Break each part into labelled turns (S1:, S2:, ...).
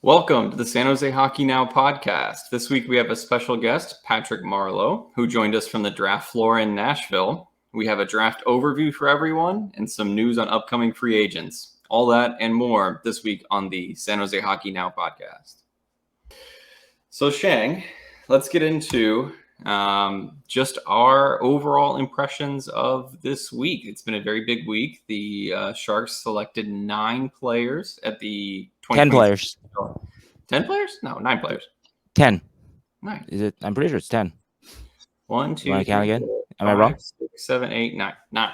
S1: Welcome to the San Jose Hockey Now podcast. This week we have a special guest, Patrick Marleau, who joined us from the draft floor in Nashville. We have a draft overview for everyone and some news on upcoming free agents. All that and more this week on the San Jose Hockey Now podcast. So Sheng, let's get into just our overall impressions of this week. It's been a very big week. The Sharks selected 9 players at the
S2: 10 players.
S1: 10 players? No, 9 players.
S2: 10.
S1: 9.
S2: Is it? I'm pretty sure it's 10.
S1: 1, 2,
S2: Want to count again?
S1: 4,
S2: Am I wrong?
S1: 5, 6, 7, 8, 9. 9.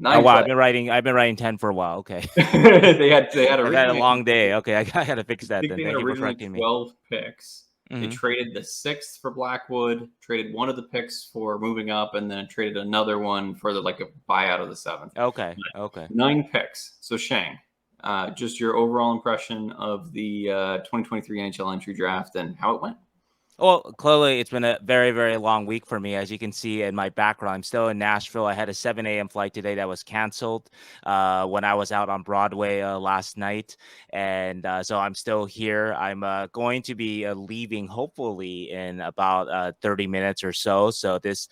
S2: Oh wow,
S1: Players.
S2: I've been writing 10 for a while. Okay.
S1: they had
S2: I've had a long day. Okay, I got to fix that.
S1: I think
S2: Then
S1: they had
S2: thank you for
S1: originally
S2: correcting me.
S1: 12 picks. They
S2: Mhm.
S1: traded the 6th for Blackwood, traded one of the picks for moving up, and then traded another one for a buyout of the 7th.
S2: Okay.
S1: 9 picks. So Sheng, just your overall impression of the 2023 NHL entry draft and how it went.
S2: Well, clearly it's been a very, very long week for me. As you can see in my background, I'm still in Nashville. I had a 7 a.m. flight today that was canceled when I was out on Broadway last night. And so I'm still here. I'm going to be leaving hopefully in about 30 minutes or so. So this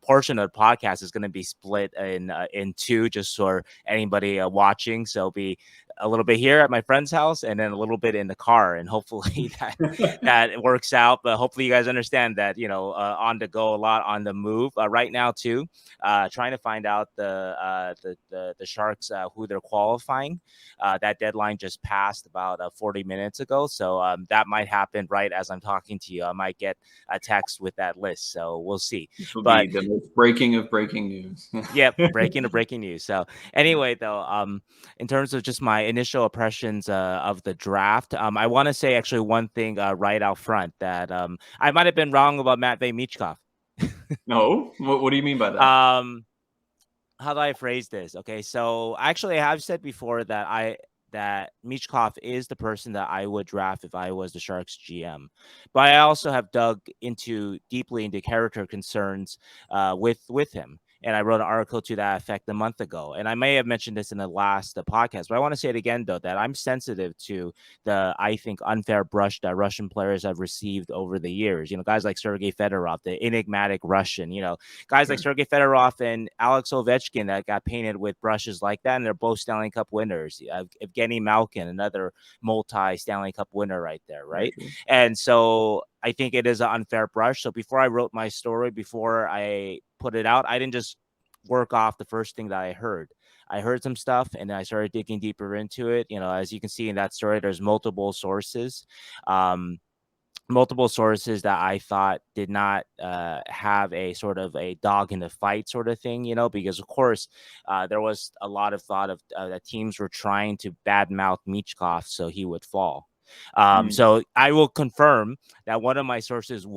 S2: portion of the podcast is going to be split in two just for anybody watching. So it'll be a little bit here at my friend's house and then a little bit in the car, and hopefully that works out. But hopefully you guys understand that, on the go, a lot on the move right now too, trying to find out the Sharks who they're qualifying. That deadline just passed about 40 minutes ago, so that might happen right as I'm talking to you. I might get a text with that list, so we'll see.
S1: This will be the most breaking of breaking news.
S2: Yep, breaking news. So anyway, though, in terms of just my initial impressions of the draft, I want to say actually one thing right out front that I might have been wrong about Matvei Michkov.
S1: No, what do you mean by that?
S2: How do I phrase this? Okay, so actually, I have said before that Michkov is the person that I would draft if I was the Sharks GM. But I also have dug deeply into character concerns with him. And I wrote an article to that effect a month ago. And I may have mentioned this in the last podcast, but I want to say it again, though, that I'm sensitive to the, I think, unfair brush that Russian players have received over the years. Guys like Sergei Fedorov, the enigmatic Russian, guys like Sergei Fedorov and Alex Ovechkin that got painted with brushes like that. And they're both Stanley Cup winners. Evgeny Malkin, another multi-Stanley Cup winner right there, right?
S1: Okay.
S2: And so I think it is an unfair brush. So before I wrote my story, before I put it out, I didn't just work off the first thing that I heard. I heard some stuff and then I started digging deeper into it. As you can see in that story, there's multiple sources that I thought did not have a sort of a dog in the fight sort of thing, because of course there was a lot of thought of that teams were trying to badmouth Michkov so he would fall. So I will confirm that one of my sources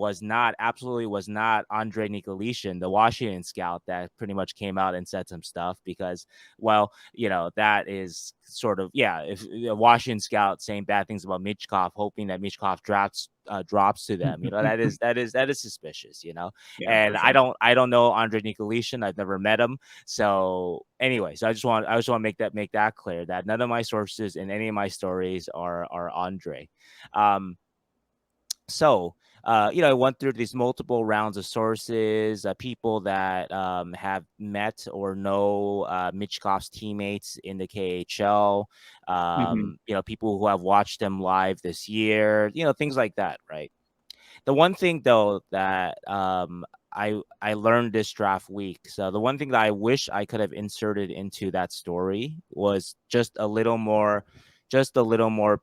S2: absolutely was not Andrei Nikolishin, the Washington scout that pretty much came out and said some stuff because, well, that is sort of, if a Washington scout saying bad things about Michkov, hoping that Michkov drops to them, that is suspicious,
S1: Yeah,
S2: and
S1: sure.
S2: I don't know Andrei Nikolishin. I've never met him. So anyway, so I just want to make that clear that none of my sources in any of my stories are Andre. I went through these multiple rounds of sources, people that have met or know Michkov's teammates in the KHL, people who have watched them live this year, things like that, right? The one thing, though, that I learned this draft week. So the one thing that I wish I could have inserted into that story was just a little more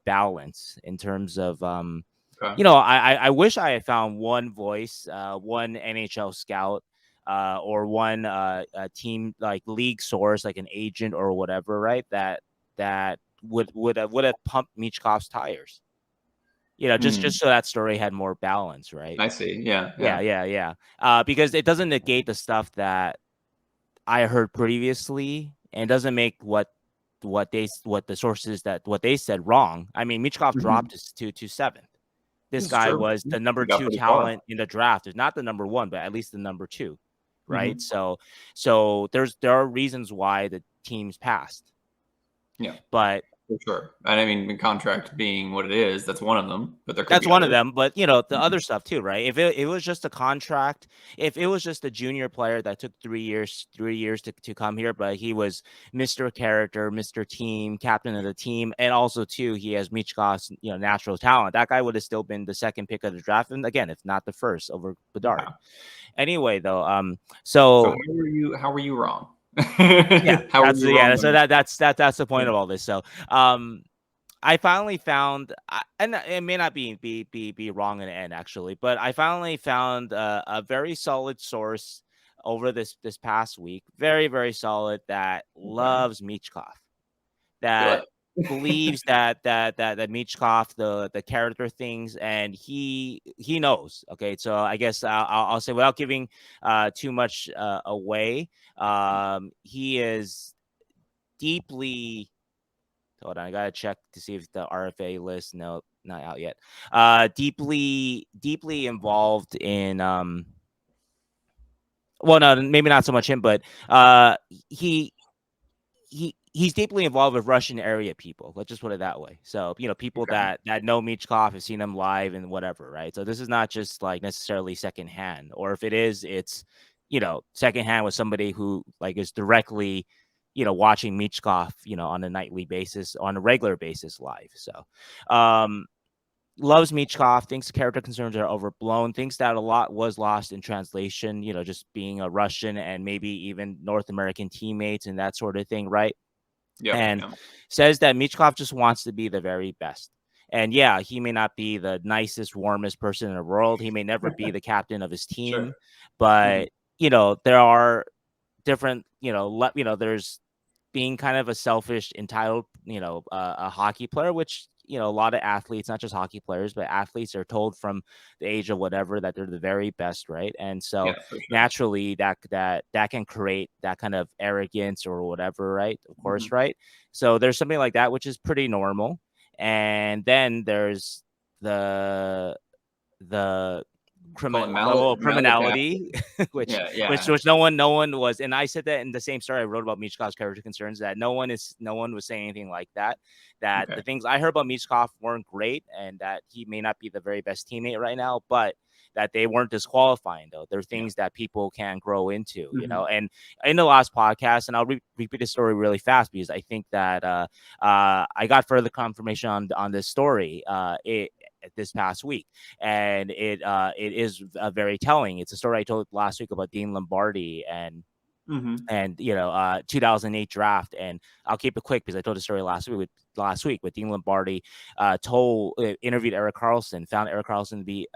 S2: balance in terms of I wish I had found one voice, one NHL scout, or one team like league source, like an agent or whatever, right? That would have pumped Michkov's tires. Just so that story had more balance, right?
S1: I see. Yeah.
S2: Because it doesn't negate the stuff that I heard previously, and doesn't make what they said wrong. I mean, Michkov dropped to 7th. This guy was the number 2 talent in the draft. It's not the number 1, but at least the number 2, right? So there are reasons why the teams passed.
S1: Yeah.
S2: But
S1: For sure. And I mean, the contract being what it is, that's one of them, but there could
S2: That's
S1: be
S2: one of
S1: others.
S2: them, but the
S1: Mhm.
S2: other stuff too, right? If it was just a contract, if it was just a junior player that took 3 years to come here, but he was Mr. Character, Mr. Team, captain of the team, and also too he has Michkov's natural talent. That guy would have still been the second pick of the draft, and again, if not the first over Bedard.
S1: Yeah.
S2: Anyway, though,
S1: So
S2: so
S1: how were you wrong?
S2: yeah,
S1: How were you wrong
S2: so
S1: on
S2: that's the point
S1: yeah.
S2: of all this. So I finally found, and it may not be wrong in the end actually, but I finally found a very solid source over this past week, very solid, that
S1: Okay.
S2: loves Michkov,
S1: Good.
S2: that believes that Michkov, the character things, and he knows. Okay, so I guess I'll say without giving too much away, he is deeply. Hold on, I gotta check to see if the RFA list. No, not out yet. Deeply involved in. Well, no, maybe not so much him, but he he's deeply involved with Russian area people. Let's just put it that way. So people
S1: Okay.
S2: that know Michkov, have seen him live and whatever, right? So this is not just like necessarily secondhand, or if it is, it's secondhand with somebody who like is directly watching Michkov on a nightly basis, on a regular basis live. So loves Michkov, thinks character concerns are overblown, thinks that a lot was lost in translation, just being a Russian and maybe even North American teammates and that sort of thing, right?
S1: Yep.
S2: And
S1: Yeah.
S2: says that Michkov just wants to be the very best. And yeah, he may not be the nicest, warmest person in the world. He may never be the captain of his
S1: Sure.
S2: team,
S1: Mhm.
S2: but there are different, there's being kind of a selfish, entitled, a hockey player, which a lot of athletes, not just hockey players, but athletes are told from the age of whatever that they're the very best, right? And so
S1: Yeah, for sure.
S2: naturally, that can create that kind of arrogance or whatever, right? Of course,
S1: Mhm.
S2: right? So there's something like that, which is pretty normal. And then there's the
S1: Call it
S2: level of
S1: maladaptive.
S2: criminality, which
S1: Yeah,
S2: which
S1: yeah.
S2: which no one was, and I said that in the same story I wrote about Michkov's character concerns, that no one was saying anything like that. That
S1: Okay.
S2: the things I heard about Michkov weren't great, and that he may not be the very best teammate right now, but that they weren't disqualifying though. They're
S1: Yeah.
S2: things that people can grow into,
S1: Mhm.
S2: And in the last podcast, and I'll repeat the story really fast because I think that I got further confirmation on this story this past week, and it is very telling. It's a story I told last week about Dean Lombardi and
S1: Mhm.
S2: 2008 draft. And I'll keep it quick because I told the story last week with Dean Lombardi. Interviewed Erik Karlsson, found Erik Karlsson to be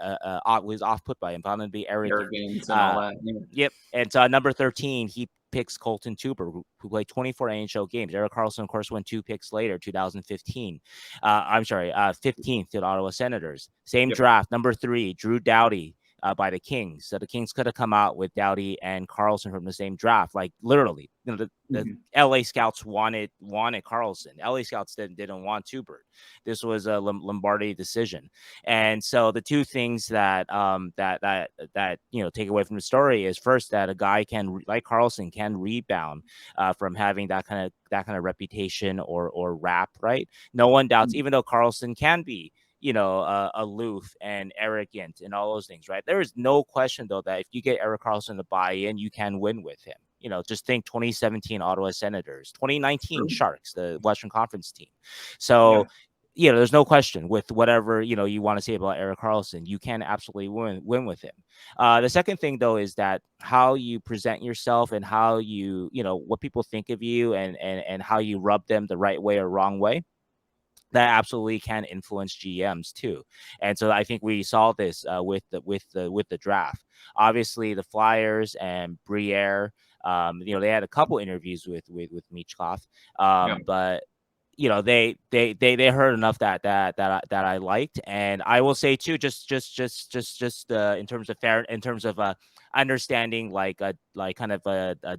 S2: was off put by him, found him to be arrogant.
S1: Arrogance and all
S2: Uh,
S1: that. Yeah.
S2: Yep. And so number 13, he picks Colton Tuber, who played 24 NHL games. Erik Karlsson, of course, went 2 picks later, 2015. I'm sorry, 15th to the Ottawa Senators. Same
S1: Yep.
S2: draft, number 3, Drew Doughty. By the Kings. So the Kings could have come out with Doughty and Karlsson from the same draft. Like literally, the
S1: Mhm.
S2: LA scouts wanted Karlsson. LA scouts didn't want Tubert. This was a Lombardi decision. And so the two things that take away from the story is, first, that a guy like Karlsson can rebound from having that kind of reputation or rap, right? No one doubts,
S1: Mhm.
S2: even though Karlsson can be aloof and arrogant and all those things, right? There is no question, though, that if you get Erik Karlsson to buy in, you can win with him. Just think 2017 Ottawa Senators, 2019
S1: True.
S2: Sharks, the Western Conference team.
S1: Yeah.
S2: So, there's no question with whatever, you want to say about Erik Karlsson, you can absolutely win with him. The second thing, though, is that how you present yourself and how what people think of you, and how you rub them the right way or wrong way, that absolutely can influence GMs too. And so I think we saw this with the draft. Obviously, the Flyers and Briere, they had a couple interviews with Michkov,
S1: Yeah.
S2: but they heard enough that I liked. And I will say too, just in terms of understanding, like kind of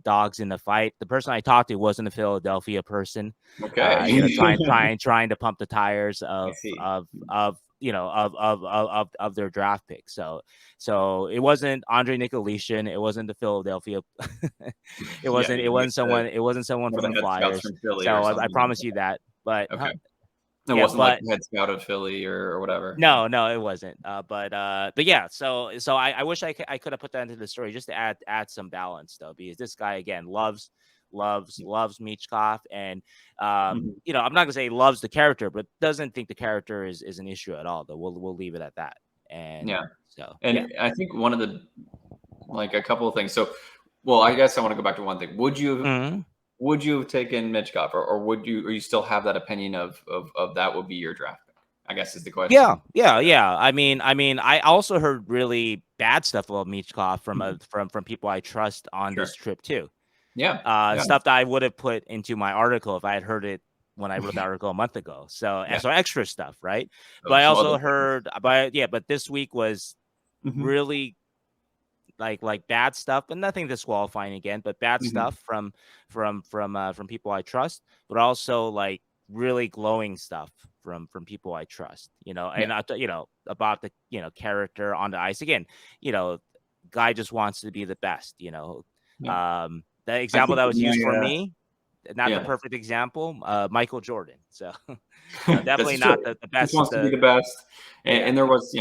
S2: dogs in the fight. The person I talked to wasn't a Philadelphia person,
S1: Okay.
S2: trying to pump the tires
S1: I
S2: of
S1: see.
S2: of of you know of their draft pick. So it wasn't Andre Nicolishin, it wasn't the Philadelphia, it
S1: Yeah,
S2: wasn't
S1: you
S2: it
S1: can get
S2: wasn't someone it wasn't someone
S1: one of
S2: from
S1: the
S2: the
S1: head scouts
S2: Flyers.
S1: from Philly or
S2: So I
S1: something like
S2: promise you
S1: that.
S2: that. But
S1: Okay. It
S2: yeah,
S1: wasn't like
S2: but
S1: the head scout of Philly or whatever.
S2: no, it wasn't. But yeah, so I wish I could have put that into the story just to add some balance though, because this guy again loves Michkov, and
S1: Mhm.
S2: I'm not gonna say he loves the character, but doesn't think the character is an issue at all. Though we'll leave it at that. And
S1: Yeah.
S2: so yeah.
S1: And I think one of the like a couple of things. So, well, I guess I want to go back to one thing.
S2: Mhm.
S1: Would you have taken Michkov, or would you, or you still have that opinion of that would be your draft pick? I guess is the
S2: Yeah,
S1: question.
S2: yeah. I also heard really bad stuff about Michkov
S1: Mhm.
S2: from people I trust on
S1: Sure.
S2: this trip too.
S1: Yeah. Yeah.
S2: Stuff that I would have put into my article if I had heard it when I wrote the article a month ago. So
S1: Yeah.
S2: so extra stuff, right?
S1: So
S2: But I
S1: some other
S2: also
S1: things.
S2: heard, but this week was
S1: Mhm.
S2: really like bad stuff, but nothing disqualifying again, but bad
S1: Mhm.
S2: stuff from people I trust, but also like really glowing stuff from people I trust,
S1: Yeah.
S2: and about the character on the ice again, you know, guy just wants to be the best.
S1: Yeah.
S2: The
S1: I
S2: example
S1: think
S2: that was
S1: my
S2: used for me, not the
S1: yeah.
S2: perfect example, Michael Jordan. So
S1: That's
S2: definitely
S1: true.
S2: not the
S1: Just
S2: best.
S1: wants to be the best.
S2: Yeah.
S1: And there was,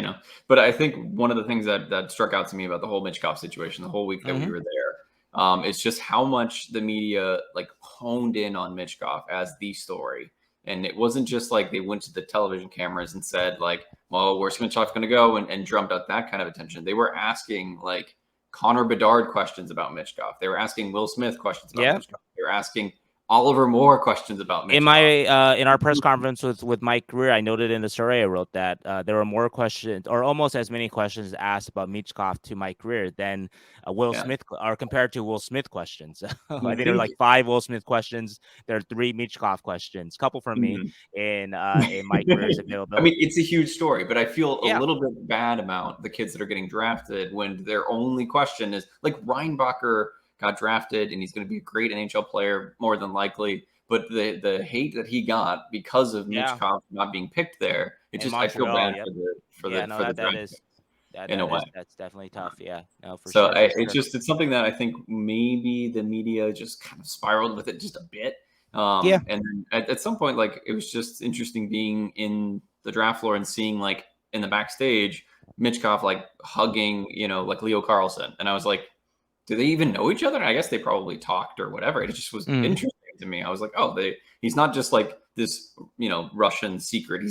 S1: but I think one of the things that struck out to me about the whole Michkov situation, the whole week that we
S2: Hmm.
S1: were there, it's just how much the media like honed in on Michkov as the story. And it wasn't just like they went to the television cameras and said like, well, where's Michkov going to go, and drummed up that kind of attention. They were asking like Connor Bedard questions about Michkov. They were asking Will Smith questions about
S2: Yeah.
S1: Michkov. They were asking Oliver Moore questions about
S2: In
S1: Michkov.
S2: my in our press conference with Mike Grier, I noted in the story I wrote that there were more questions, or almost as many questions asked about Michkov to Mike Grier than Will
S1: Yeah.
S2: Smith, or compared to Will Smith questions. I
S1: I
S2: think there were
S1: think
S2: like 5 Will Smith questions. There are 3 Michkov questions, couple from me
S1: mhm.
S2: in Mike Grier's
S1: I mean,
S2: availability.
S1: it's a huge story, but I feel a
S2: Yeah,
S1: little bit bad about the kids that are getting drafted when their only question is like Reinbacher got drafted and he's going to be a great NHL player more than likely. But the hate that he got because of
S2: yeah,
S1: Michkov not being picked there, it
S2: in
S1: just I feel
S2: Montreal.
S1: bad
S2: Yep.
S1: for
S2: Yeah, no,
S1: the
S2: that
S1: draft
S2: is
S1: picks in a way.
S2: that's definitely tough. Yeah, no, for
S1: So
S2: sure, for
S1: it's
S2: sure.
S1: just it's something that I think maybe the media just kind of spiraled with it just a bit.
S2: Yeah,
S1: And then at some point, like it was just interesting being in the draft floor and seeing like in the backstage, Michkov like hugging, like Leo Carlson, and I was like, do they even know each other? I guess they probably talked or whatever. It just was
S2: mm.
S1: interesting to me. I was like, oh, he's not just like this, Russian secret.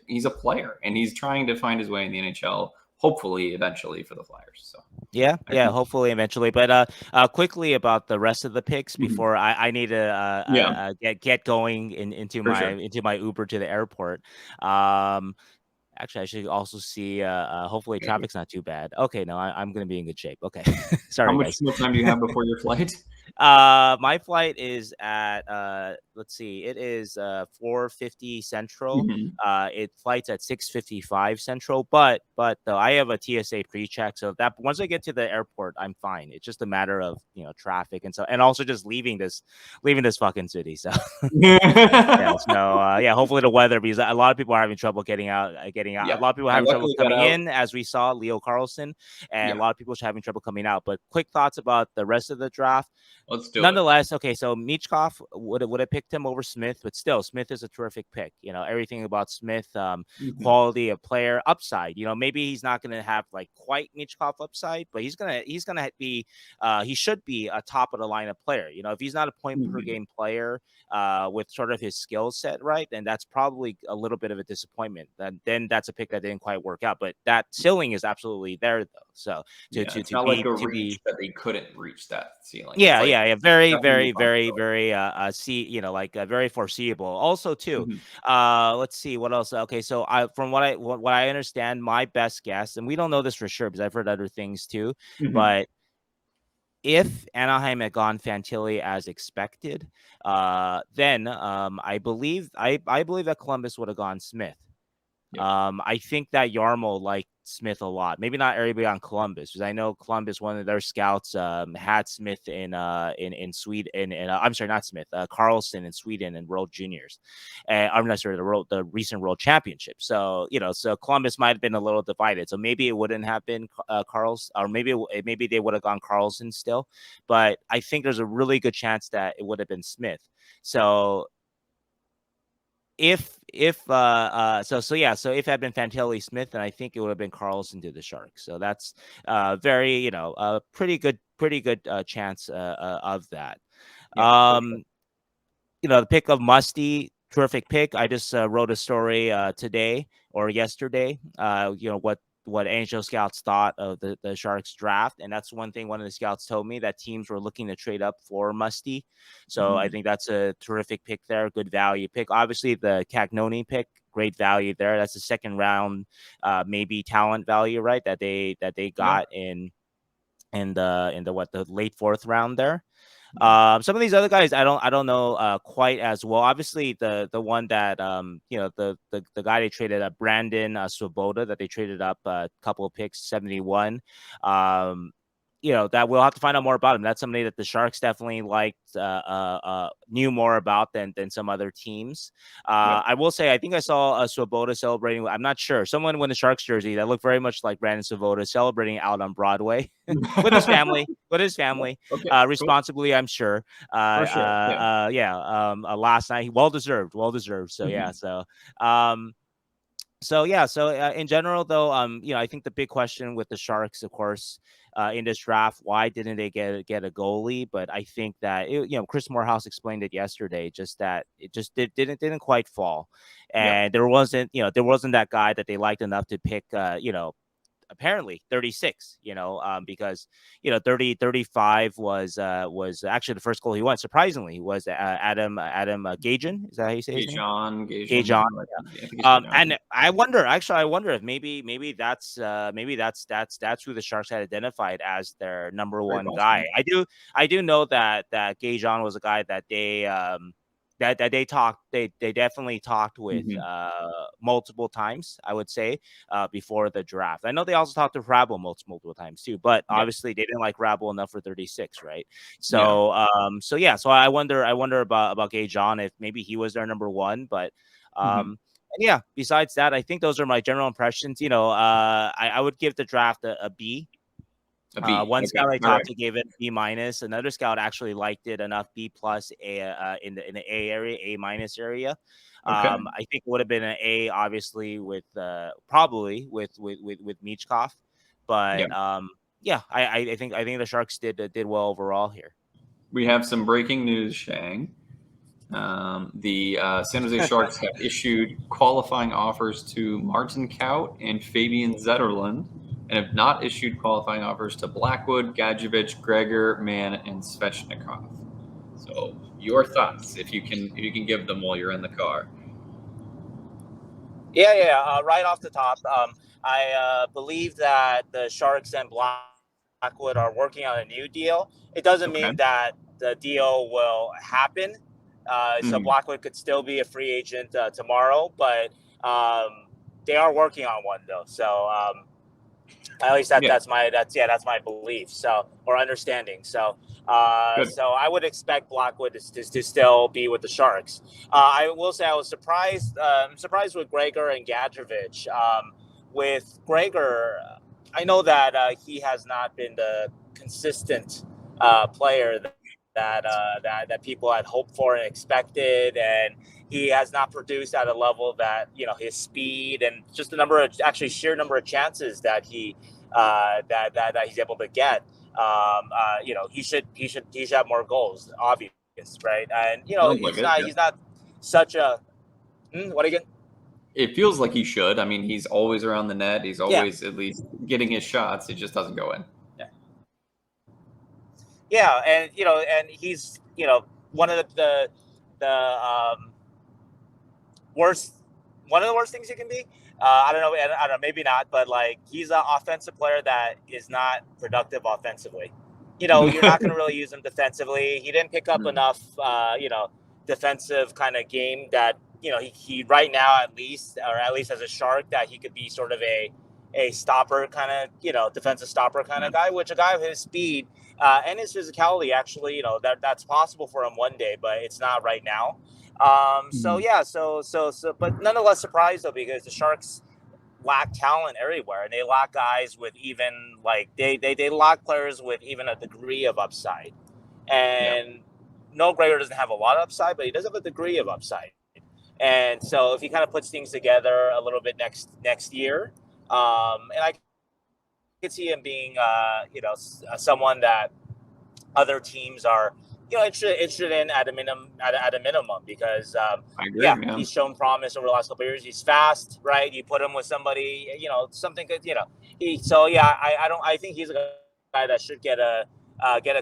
S1: He's a player, and he's trying to find his way in the NHL. Hopefully, eventually for the Flyers. So
S2: Yeah,
S1: I
S2: yeah,
S1: think,
S2: hopefully eventually. But quickly about the rest of the picks
S1: mhm.
S2: before I need to
S1: Yeah,
S2: get going into
S1: for
S2: my
S1: sure.
S2: Uber to the airport. Um, Actually, I should also see. Hopefully, traffic's not too bad. Okay, no, I'm gonna be in good shape. Okay,
S1: How
S2: sorry
S1: much
S2: guys.
S1: more time do you have before your flight?
S2: My flight is at let's see, it is 4:50 Central.
S1: Mhm.
S2: It flights at 6:55 Central, but though I have a TSA pre-check, so that once I get to the airport, I'm fine. It's just a matter of traffic and so, and also just leaving this fucking city. So yeah, so yeah, hopefully the weather, because a lot of people are having trouble getting out, getting out. A
S1: Yeah,
S2: lot of people are
S1: I
S2: having trouble
S1: luckily got
S2: coming
S1: out.
S2: in, as we saw Leo Carlson, and a
S1: Yeah,
S2: lot of people are having trouble coming out. But quick thoughts about the rest of the draft.
S1: let's do it.
S2: Nonetheless, okay, so Michkov would have picked him over Smith, but still, Smith is a terrific pick. Everything about Smith,
S1: Mhm.
S2: quality of player, upside. Maybe he's not going to have like quite Michkov upside, but he's gonna be, he should be a top of the lineup player. If he's not a point per
S1: Mhm.
S2: game player, with sort of his skill set, right, then that's probably a little bit of a disappointment. Then that's a pick that didn't quite work out, but that ceiling is absolutely there though. So to
S1: Yeah,
S2: to
S1: it's
S2: to
S1: not like
S2: be
S1: a
S2: to
S1: reach
S2: be
S1: that they couldn't reach that ceiling. It's
S2: yeah,
S1: like
S2: yeah, yeah. Very,
S1: definitely
S2: very,
S1: a
S2: very,
S1: possibility.
S2: very, like very foreseeable. Also, too,
S1: Mhm.
S2: let's see what else. Okay, so from what I understand, my best guess, and we don't know this for sure because I've heard other things too,
S1: Mhm.
S2: but if Anaheim had gone Fantilli as expected, then I believe that Columbus would have gone Smith.
S1: Yeah.
S2: I think that Yarmo liked Smith a lot. Maybe not everybody on Columbus, because I know Columbus, one of their scouts, had Smith in Sweden. I'm sorry, not Smith, Carlson in Sweden in World Juniors, and I'm not sure the recent World Championship. So so Columbus might have been a little divided. So maybe it wouldn't have been Carlson, or maybe they would have gone Carlson still. But I think there's a really good chance that it would have been Smith. So if so if it had been Fantilli Smith, then I think it would have been Carlson to the Sharks. So that's very a pretty good chance of that.
S1: Yeah, for sure.
S2: The pick of Musty, terrific pick. I just wrote a story today or yesterday. What NHL scouts thought of the Sharks draft, and that's one thing one of the scouts told me, that teams were looking to trade up for Musty. So I think that's a terrific pick there, good value pick. Obviously, the Cagnoni pick, great value there. That's the second round, maybe talent value, right? That they got in the late fourth round there. Some of these other guys I don't know quite as well. Obviously, the one that the guy they traded up, Brandon Svoboda, that they traded up a couple of picks, 71. That we'll have to find out more about him. That's somebody that the Sharks definitely liked, knew more about than some other teams. I will say, I think I saw Svoboda celebrating. I'm not sure. Someone with a Sharks jersey that looked very much like Brandon Svoboda celebrating out on Broadway with his family.
S1: Okay,
S2: Responsibly, cool. I'm sure.
S1: For sure.
S2: Last night, well deserved. So yeah. So in general, though, I think the big question with the Sharks, of course, in this draft, why didn't they get a goalie? But I think that Chris Morehouse explained it yesterday, just that it just didn't quite fall, and there wasn't that guy that they liked enough to pick, apparently 36, because 35 was actually the first goal he went, surprisingly, was Adam Gajan. Is that how you say his name? Gajan. And I wonder if maybe that's who the Sharks had identified as their number one guy. I do know that Gajan was a guy that they they definitely talked with multiple times, I would say, before the draft. I know they also talked to Rabel multiple times too, but obviously they didn't like Rabel enough for 36, right? So so I wonder about Gajan, if maybe he was their number one, but and besides that, I think those are my general impressions. I would give the draft a B.
S1: A B.
S2: One scout I talked to gave it B minus. Another scout actually liked it enough, B plus, in the A area, A minus area. I think it would have been an A, obviously, with probably with Michkov, but I think the Sharks did well overall here.
S1: We have some breaking news, Sheng. The San Jose Sharks have issued qualifying offers to Martin Kaut and Fabian Zetterlund, and have not issued qualifying offers to Blackwood, Gadjovich, Gregor, Mann, and Svechnikov. So, your thoughts, if you can give them while you're in the car.
S2: Right off the top, I believe that the Sharks and Blackwood are working on a new deal. It doesn't mean that the deal will happen. So Blackwood could still be a free agent tomorrow, but they are working on one, though. So at least that's my belief, or understanding. So I would expect Blackwood to still be with the Sharks. I will say I was surprised. Surprised with Gregor and Gadjovich. With Gregor, I know that he has not been the consistent player that people had hoped for and expected, and he has not produced at a level that his speed and just the sheer number of chances that he that he's able to get. He should have more goals, obvious, right? And he's not such a what again?
S1: It feels like he should. I mean, he's always around the net. He's always at least getting his shots. It just doesn't go in.
S2: And and he's one of the worst things you can be. I don't know, maybe not, but like, he's an offensive player that is not productive offensively. You're not going to really use him defensively. He didn't pick up enough, defensive kind of game that he right now, at least as a Shark, that he could be sort of a stopper kind of defensive stopper kind of guy, which a guy of his speed and his physicality, actually, that's possible for him one day, but it's not right now. But nonetheless surprised, though, because the Sharks lack talent everywhere, and they lack guys with even they lack players with even a degree of upside. And Noah Gregor doesn't have a lot of upside, but he does have a degree of upside. And so if he kind of puts things together a little bit next year, and I could see him being, someone that other teams are, interested in at a minimum, because
S1: I agree, man.
S2: he's shown promise over the last couple of years. He's fast, right? You put him with somebody, something good, I think he's a guy that should get a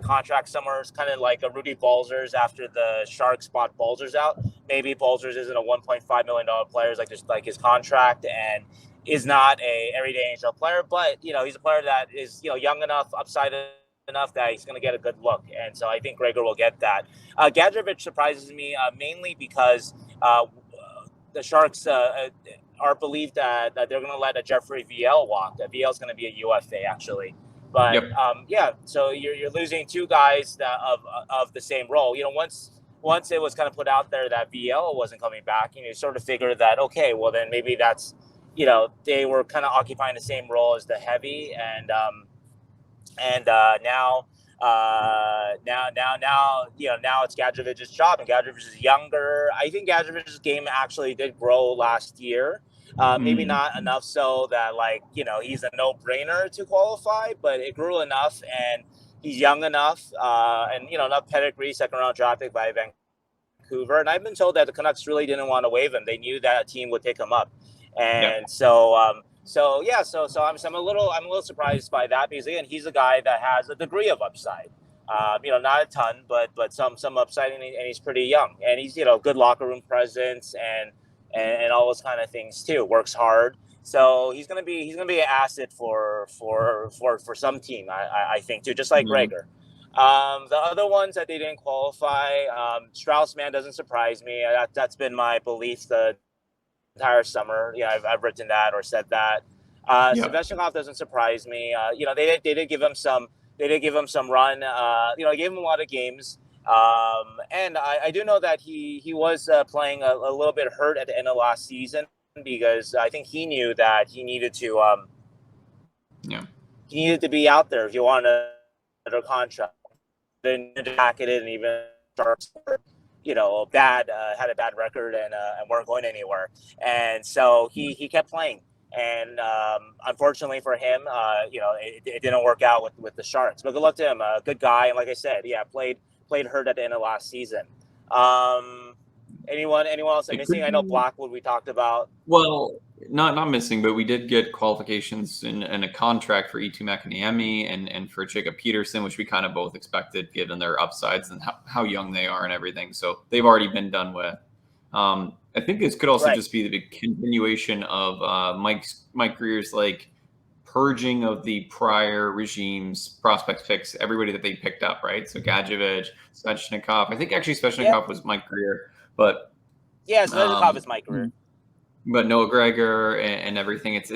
S2: contract somewhere. It's kind of like a Rudy Balzers after the Sharks bought Balzers out. Maybe Balzers isn't a $1.5 million player, like his contract, and is not a everyday NHL player, but he's a player that is young enough, upside enough that he's going to get a good look, and so I think Gregor will get that. Gadjovich surprises me mainly because the Sharks are believed that they're going to let a Jeffrey Viel walk. Viel is going to be a UFA actually, but so you're losing two guys that of the same role. Once it was kind of put out there that Viel wasn't coming back, you sort of figured that, okay, well then maybe that's, they were kind of occupying the same role as the heavy, and now it's Gadjovich's job, and Gadjovich is younger. I think Gadjovich's game actually did grow last year. Maybe not enough so that he's a no-brainer to qualify, but it grew enough, and he's young enough, and enough pedigree, second-round draft pick by Vancouver. And I've been told that the Canucks really didn't want to waive him. They knew that a team would pick him up, and so I'm a little surprised by that, because again, he's a guy that has a degree of upside. Not a ton, but some upside, and he's pretty young, and he's good locker room presence and all those kind of things too. Works hard, so he's gonna be an asset for some team, I think too, just like Gregor. The other ones that they didn't qualify, Strauss-Mann doesn't surprise me. That's been my belief the entire summer. I've written that or said that. Svechnikov doesn't surprise me. They did give him some run. Gave him a lot of games. And I do know that he was playing a little bit hurt at the end of last season, because I think he knew that he needed to be out there if you want another contract. Then pack it in, and even start, had a bad record and weren't going anywhere. And so he kept playing. And unfortunately for him, it didn't work out with the Sharks. But good luck to him. Good guy, and like I said, played hurt at the end of last season. Anyone else missing? I know Blackwood we talked about.
S1: Well, not missing, but we did get qualifications and a contract for Eetu Mäkiniemi and for Jacob Peterson, which we kind of both expected given their upsides and how young they are and everything. So they've already been done with. I think this could also just be the continuation of Mike Grier's purging of the prior regime's prospect picks, everybody that they picked up, right? So Gadjovich, Svechnikov. I think actually Svechnikov was Mike Grier, but
S2: Svechnikov is Mike Grier.
S1: But Noah Gregor and everything, it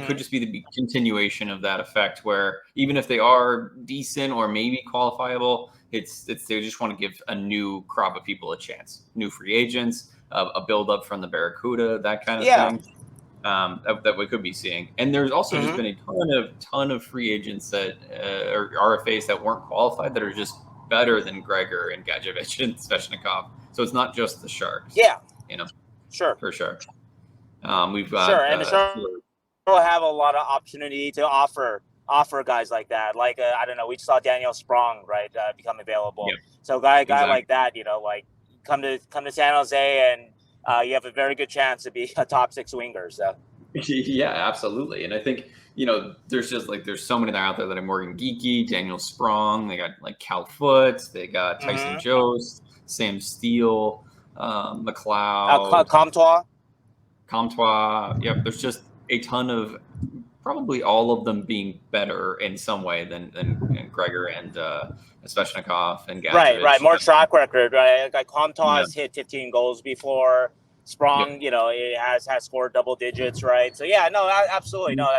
S1: could just be the continuation of that effect, where even if they are decent or maybe qualifiable, it's they just want to give a new crop of people a chance, new free agents, a build up from the Barracuda, that kind of thing. That we could be seeing. And there's also just been a ton of free agents that or RFAs that weren't qualified that are just better than Gregor and Gadjovich and Svechnikov. So it's not just the Sharks.
S2: Sure,
S1: for sure. We've got
S2: and the Sharks will have a lot of opportunity to offer guys like that. I don't know, we saw Daniel Sprong become available. So guy like that, come to San Jose, and you have a very good chance to be a top 6 winger. So
S1: yeah, absolutely. And I think there's just there's so many that are out there that are Morgan Geekie, Daniel Sprong. They got Cal Foote. They got Tyson Jost, Sam Steele, McLeod, Comtois. Yep, there's just a ton of, probably all of them being better in some way than Gregor and Svechnikov and Gadjovich.
S2: Right. More track record, right? Comtois has hit 15 goals before. Sprong, it has scored double digits, right? So absolutely, no,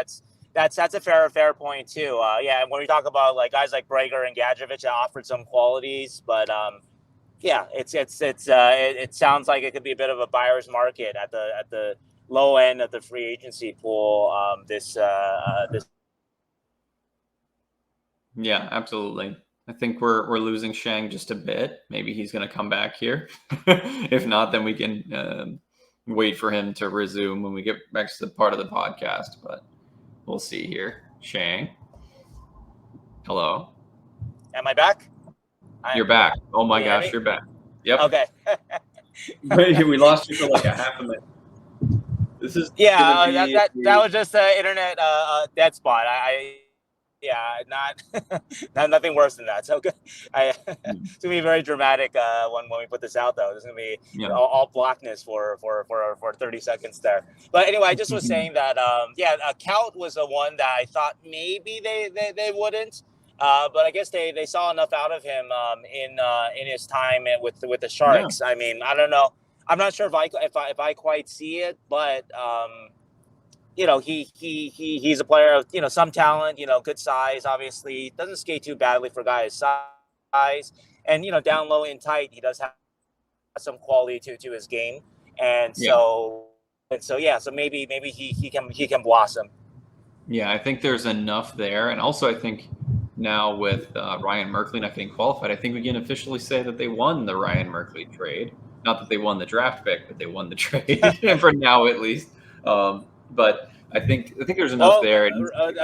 S2: that's a fair point too. When we talk about guys like Gregor and Gadjovich that offered some qualities, but it sounds like it could be a bit of a buyer's market at the low end of the free agency pool.
S1: Yeah, absolutely. I think we're losing Sheng just a bit. Maybe he's going to come back here. If not, then we can wait for him to resume when we get back to the part of the podcast, but we'll see here. Sheng. Hello.
S3: Am I back?
S1: You're back. Oh my gosh, you're back. Yep.
S3: Okay.
S1: We lost you for like a half a minute. This is
S3: that was just an internet dead spot. Not nothing worse than that. So it's gonna be very dramatic when we put this out, though. There's gonna be all blackness for 30 seconds there. But anyway, I just was saying that Kaut was the one that I thought maybe they wouldn't. But I guess they saw enough out of him in his time with the Sharks. Yeah. I mean, I don't know. I'm not sure if I quite see it, but he's a player of some talent, good size. Obviously, doesn't skate too badly for a guy his size, and down low and tight, he does have some quality to his game, so maybe he can blossom.
S1: Yeah, I think there's enough there, and also I think now with Ryan Merkley not getting qualified, I think we can officially say that they won the Ryan Merkley trade. Not that they won the draft pick, but they won the trade for now at least. But I think there's enough there.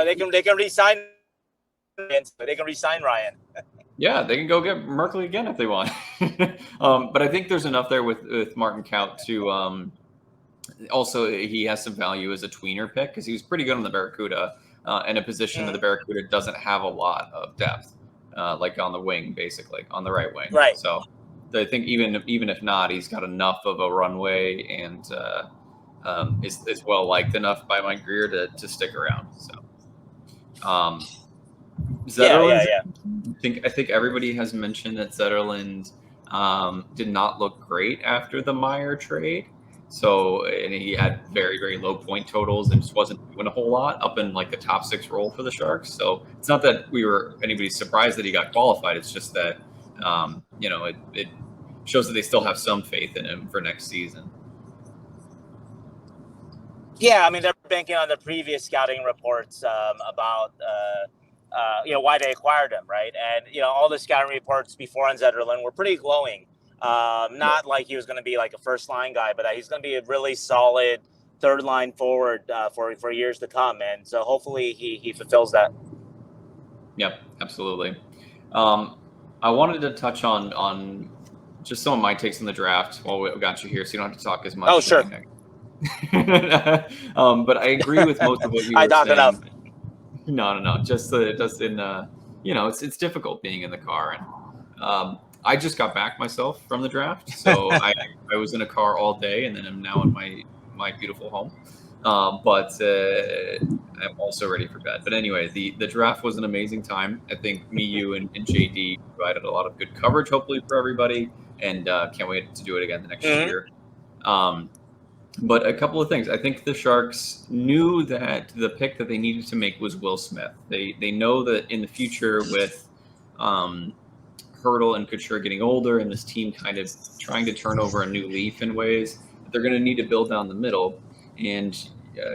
S3: They can re-sign. They can re-sign Ryan.
S1: Yeah, they can go get Merkley again if they want. But I think there's enough there with Martin Kaut to. Also, he has some value as a tweener pick because he was pretty good on the Barracuda in a position that the Barracuda doesn't have a lot of depth, like on the wing, basically on the right wing.
S3: Right.
S1: So I think even if not, he's got enough of a runway and is well liked enough by Mike Grier to stick around. So, Zetterlund. Yeah. I think everybody has mentioned that Zetterlund did not look great after the Meyer trade. So, and he had very, very low point totals and just wasn't doing a whole lot up in like the top 6 role for the Sharks. So it's not that anybody's surprised that he got qualified. It's just that, it shows that they still have some faith in him for next season.
S3: Yeah, I mean, they're banking on the previous scouting reports about, why they acquired him, right? And, all the scouting reports before on Zetterlund were pretty glowing. Not like he was going to be like a first-line guy, but he's going to be a really solid third-line forward for years to come. And so hopefully he fulfills that.
S1: Yep, absolutely. I wanted to touch on just some of my takes on the draft while we got you here, so you don't have to talk as much.
S3: Oh, sure.
S1: But I agree with most of what you were saying.
S3: I talk enough.
S1: No. Just in it's difficult being in the car, and I just got back myself from the draft, so I was in a car all day, and then I'm now in my beautiful home. But I'm also ready for bed. But anyway, the draft was an amazing time. I think me, you, and JD provided a lot of good coverage, hopefully for everybody, and can't wait to do it again the next year. But a couple of things. I think the Sharks knew that the pick that they needed to make was Will Smith. They know that in the future with Hertl and Couture getting older and this team kind of trying to turn over a new leaf in ways, they're going to need to build down the middle. And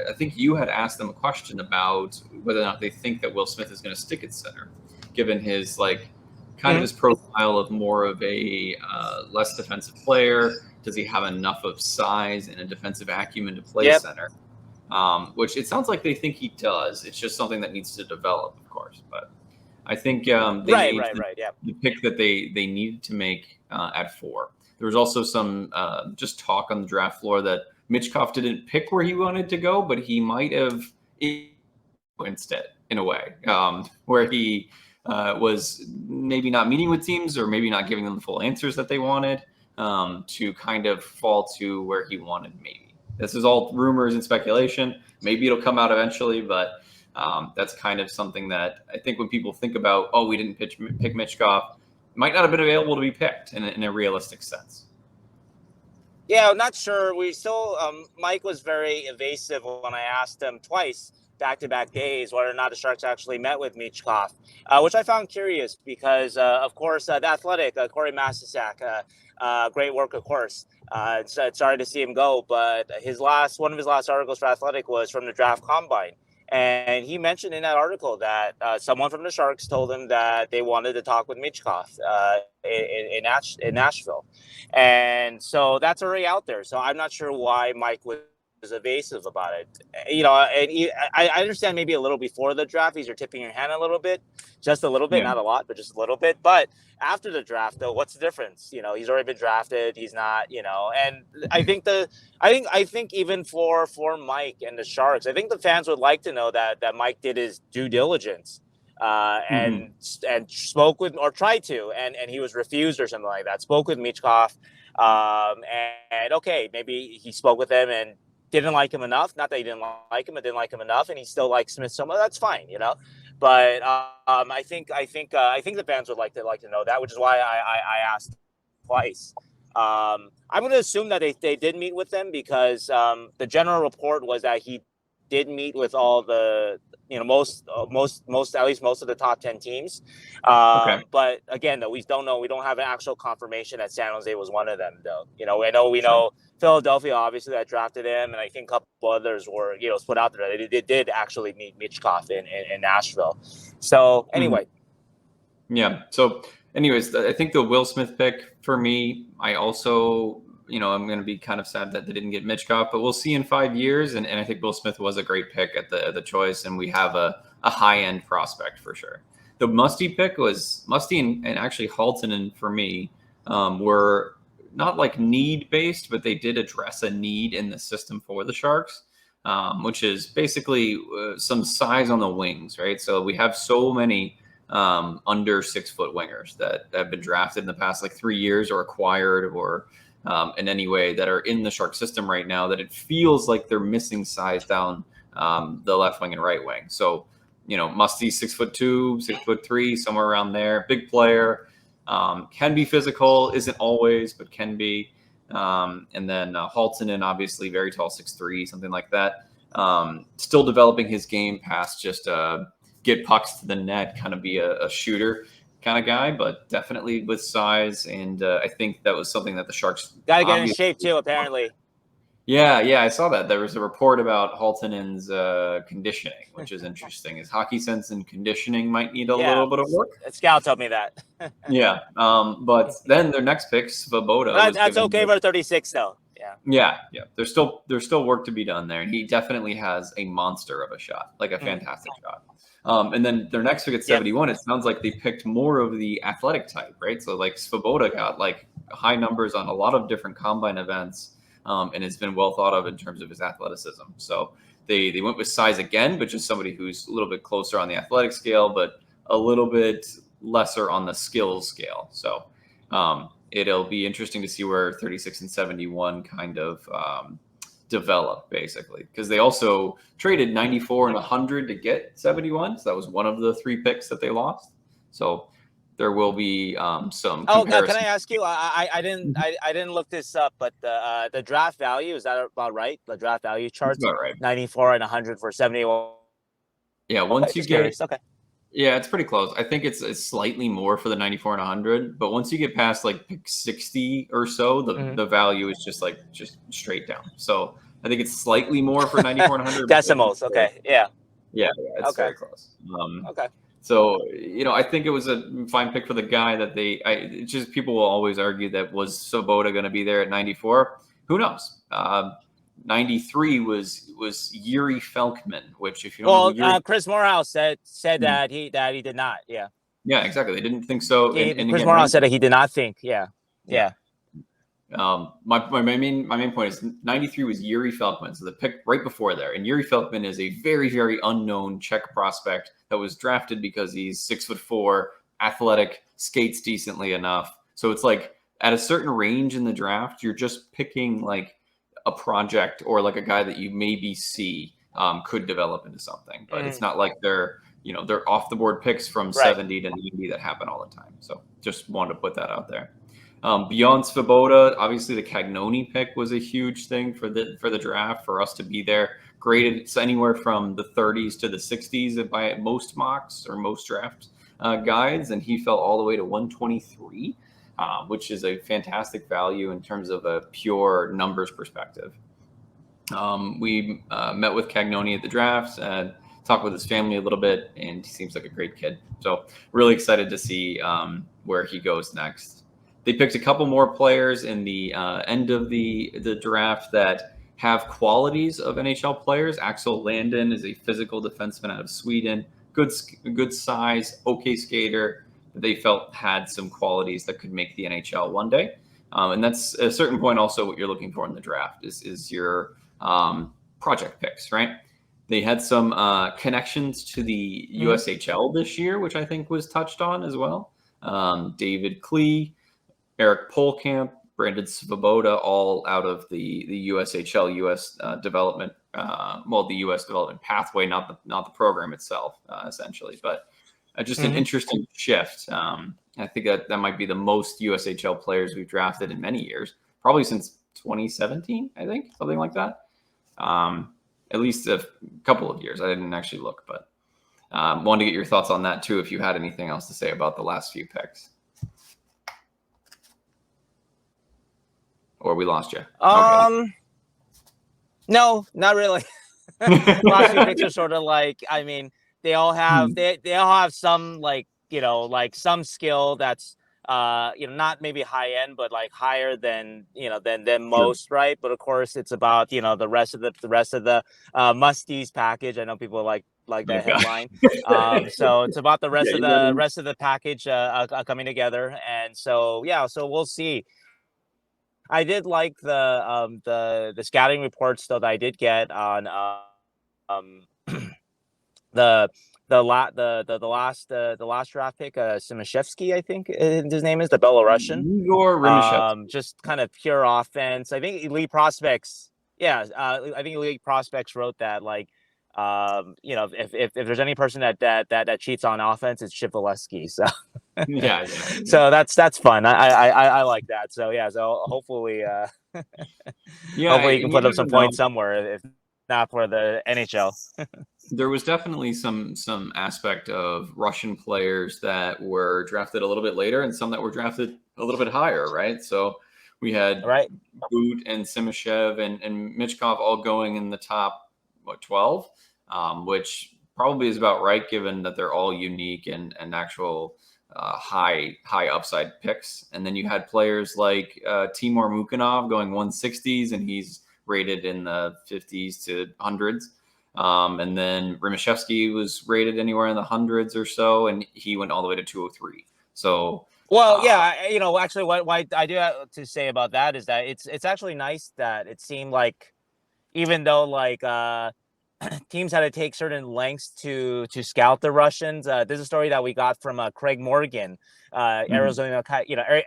S1: I think you had asked them a question about whether or not they think that Will Smith is going to stick at center, given his his profile of more of a less defensive player. Does he have enough of size and a defensive acumen to play center? Which it sounds like they think he does. It's just something that needs to develop, of course. But I think the pick that they needed to make at 4. There was also some just talk on the draft floor that Michkov didn't pick where he wanted to go, but he might have instead, in a way, where he was maybe not meeting with teams or maybe not giving them the full answers that they wanted to kind of fall to where he wanted maybe. This is all rumors and speculation. Maybe it'll come out eventually, but that's kind of something that I think when people think about, we didn't pick Michkov, might not have been available to be picked in a realistic sense.
S3: Yeah, I'm not sure. We still, Mike was very evasive when I asked him twice, back-to-back days, whether or not the Sharks actually met with Michkov, which I found curious because, of course, the Athletic, Corey Masisak, great work, of course. Sorry to see him go, but one of his last articles for Athletic was from the Draft Combine. And he mentioned in that article that someone from the Sharks told him that they wanted to talk with Michkov in Nashville. And so that's already out there. So I'm not sure why Mike was evasive about it. And I understand maybe a little before the draft, you're tipping your hand a little bit, just a little bit, not a lot, but just a little bit. But after the draft, though, what's the difference? He's already been drafted. He's not, and I think even for Mike and the Sharks, I think the fans would like to know that Mike did his due diligence and spoke with, or tried to, and he was refused or something like that. Spoke with Michkov, and okay, maybe he spoke with him and didn't like him enough. Not that he didn't like him, but didn't like him enough, and he still likes Smith so much. That's fine, But I think the fans would like to know that, which is why I asked twice. I'm going to assume that they did meet with them, because the general report was that he did meet with all the most at least most of the top 10 teams. But again, though, we don't know. We don't have an actual confirmation that San Jose was one of them, though. We know Philadelphia, obviously, that drafted him, and I think a couple others were put out there. They did actually meet Michkov in Nashville. So anyway.
S1: Yeah. So anyways, I think the Will Smith pick for me, I also, I'm going to be kind of sad that they didn't get Michkov, but we'll see in 5 years. And I think Will Smith was a great pick at the choice, and we have a high-end prospect for sure. The Musty pick was Musty and actually Hultunnen for me were not like need-based, but they did address a need in the system for the Sharks, which is basically some size on the wings, right? So we have so many under 6 foot wingers that have been drafted in the past 3 years or acquired or in any way that are in the Shark system right now, that it feels like they're missing size down the left wing and right wing. So, Musty 6'2", 6'3", somewhere around there, big player, can be physical, isn't always, but can be. And then Hultunnen, obviously very tall, 6'3", something like that. Still developing his game past just get pucks to the net, kind of be a shooter kind of guy, but definitely with size. And I think that was something that the Sharks
S3: got to get in shape too, apparently.
S1: Yeah, I saw that. There was a report about Hultunen's conditioning, which is interesting. His hockey sense and conditioning might need a little bit of work.
S3: A scout told me that.
S1: Yeah, but then their next pick, Svoboda.
S3: Well, that's okay for 36, though.
S1: Yeah. There's still work to be done there, and he definitely has a monster of a shot, like a fantastic shot. And then their next pick at 71, it sounds like they picked more of the athletic type, right? So Svoboda got high numbers on a lot of different combine events. And it's been well thought of in terms of his athleticism. So they went with size again, but just somebody who's a little bit closer on the athletic scale, but a little bit lesser on the skills scale. So it'll be interesting to see where 36 and 71 kind of develop, basically, because they also traded 94 and 100 to get 71. So that was one of the 3 picks that they lost. So there will be some comparison.
S3: Can I ask you? I didn't look this up, but the draft value, is that about right? The draft value charts,
S1: about right.
S3: 94 and 100 for 71.
S1: Yeah, once you get
S3: okay.
S1: Yeah, it's pretty close. I think it's slightly more for the 94 and 100, but once you get past pick 60 or so, the value is just straight down. So I think it's slightly more for 94 and 100.
S3: Decimals. Okay. Yeah.
S1: Yeah, it's very close.
S3: Okay.
S1: So, I think it was a fine pick for the guy that it's just people will always argue that was Svoboda going to be there at 94. Who knows? 93 was Yuri Felkman, which if you don't know,
S3: Chris Morehouse said that he did not. Yeah.
S1: Yeah, exactly. They didn't think so.
S3: Chris Morehouse said that he did not think. Yeah.
S1: My main point is 93 was Yuri Felkman, so the pick right before there. And Yuri Felkman is a very, very unknown Czech prospect that was drafted because he's 6'4", athletic, skates decently enough. So it's at a certain range in the draft, you're just picking a project or a guy that you maybe see could develop into something. But it's not like they're off the board picks from 70 to 90 that happen all the time. So just wanted to put that out there. Beyond Svoboda, obviously the Cagnoni pick was a huge thing for the draft, for us to be there. Graded anywhere from the 30s to the 60s by most mocks or most draft guides, and he fell all the way to 123, which is a fantastic value in terms of a pure numbers perspective. We met with Cagnoni at the draft and talked with his family a little bit, and he seems like a great kid. So really excited to see where he goes next. They picked a couple more players in the end of the draft that have qualities of NHL players. Axel Lander is a physical defenseman out of Sweden, good size, okay skater. They felt had some qualities that could make the NHL one day. And that's at a certain point also what you're looking for in the draft is your project picks, right? They had some connections to the USHL this year, which I think was touched on as well. David Klee, Erik Polkamp, Brandon Svoboda, all out of the USHL, US development, the US development pathway, not the program itself, essentially. But just an interesting shift. I think that might be the most USHL players we've drafted in many years, probably since 2017, I think, something like that. At least a couple of years. I didn't actually look, but wanted to get your thoughts on that too, if you had anything else to say about the last few picks. Or we lost you.
S3: Okay. No, not really. Last few picks are sort of like, I mean, they all have they all have some like some skill that's not maybe high end, but like higher than than most, right? But of course, it's about the rest of the Musty's package. I know people like that headline. So it's about the rest of the package coming together, and so so we'll see. I did like the scouting reports though that I did get on the last draft pick, Rimashevsky, I think his name is, the Belarusian.
S1: Yegor Rimashevsky.
S3: Just kind of pure offense. I think Elite Prospects. Yeah, I think Elite Prospects wrote that like, if there's any person that cheats on offense, it's Shipvalevsky. So
S1: yeah.
S3: So that's fun. I like that. So so hopefully hopefully you can put up some points somewhere, if not for the NHL.
S1: There was definitely some aspect of Russian players that were drafted a little bit later and some that were drafted a little bit higher, right? So we had Boot and Simashev and Michkov all going in the top 12, which probably is about right given that they're all unique and actual high upside picks. And then you had players like Timur Mukanov going 160s, and he's rated in the 50s to 100s. And then Rimashevsky was rated anywhere in the hundreds or so, and he went all the way to 203. So,
S3: actually, what I do have to say about that is that it's actually nice that it seemed like, even though like teams had to take certain lengths to scout the Russians. There's a story that we got from Craig Morgan, Arizona,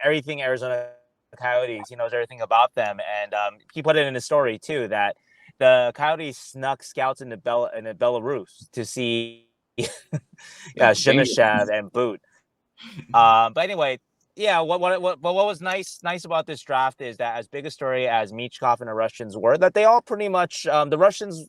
S3: everything Arizona Coyotes. He knows everything about them, and he put it in his story too that the Coyotes snuck scouts into Belarus to see Simashev and Boot. But anyway, what was nice about this draft is that as big a story as Michkov and the Russians were, that they all pretty much the Russians,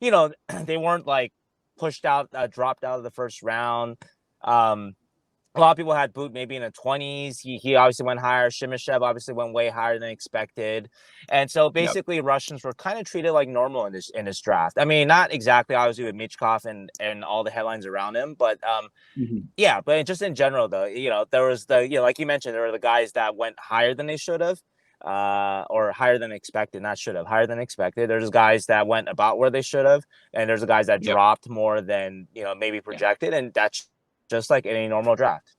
S3: they weren't like pushed out, dropped out of the first round. A lot of people had Boot maybe in the 20s. He obviously went higher. Simashev obviously went way higher than expected. And so basically Russians were kind of treated like normal in this draft. I mean, not exactly obviously with Michkov and all the headlines around him, but but just in general though, there was like you mentioned, there were the guys that went higher than they should have. Or higher than expected, not should have, higher than expected. There's guys that went about where they should have, and there's the guys that dropped more than maybe projected, and that's just like any normal draft.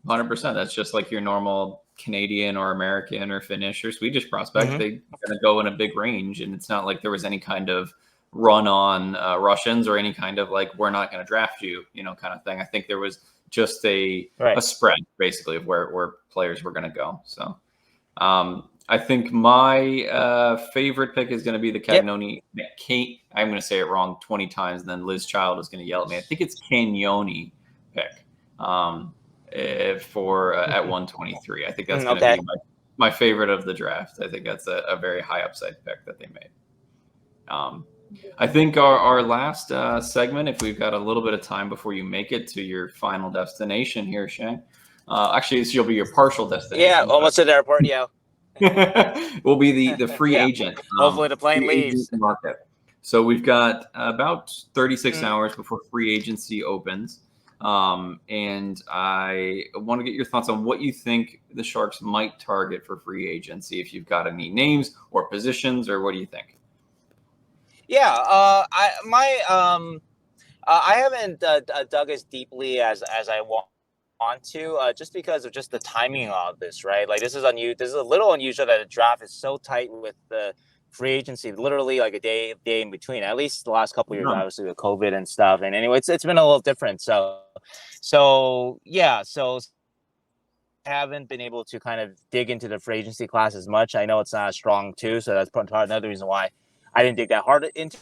S1: 100%. That's just like your normal Canadian or American or Finnish or Swedish prospect. They're going to go in a big range, and it's not like there was any kind of run on Russians or any kind of like, we're not going to draft you, kind of thing. I think there was just a spread basically of where players were going to go. So I think my favorite pick is going to be the Cagnoni. I'm going to say it wrong 20 times, and then Liz Child is going to yell at me. I think it's Cagnoni pick for at 123. I think that's going to be my favorite of the draft. I think that's a very high upside pick that they made. I think our last segment, if we've got a little bit of time before you make it to your final destination here, Sheng. Actually, this will be your partial destination.
S3: Yeah, almost at the airport,
S1: will be the free agent.
S3: Hopefully the plane leaves.
S1: Market. So we've got about 36 hours before free agency opens. And I want to get your thoughts on what you think the Sharks might target for free agency, if you've got any names or positions, or what do you think?
S3: Yeah, I haven't dug as deeply as I want to, just because of just the timing of this, right? Like this is a little unusual that a draft is so tight with the free agency, literally like a day in between. At least the last couple of years, obviously with COVID and stuff. And anyway, it's been a little different. So haven't been able to kind of dig into the free agency class as much. I know it's not as strong too, so that's part another reason why I didn't dig that hard into.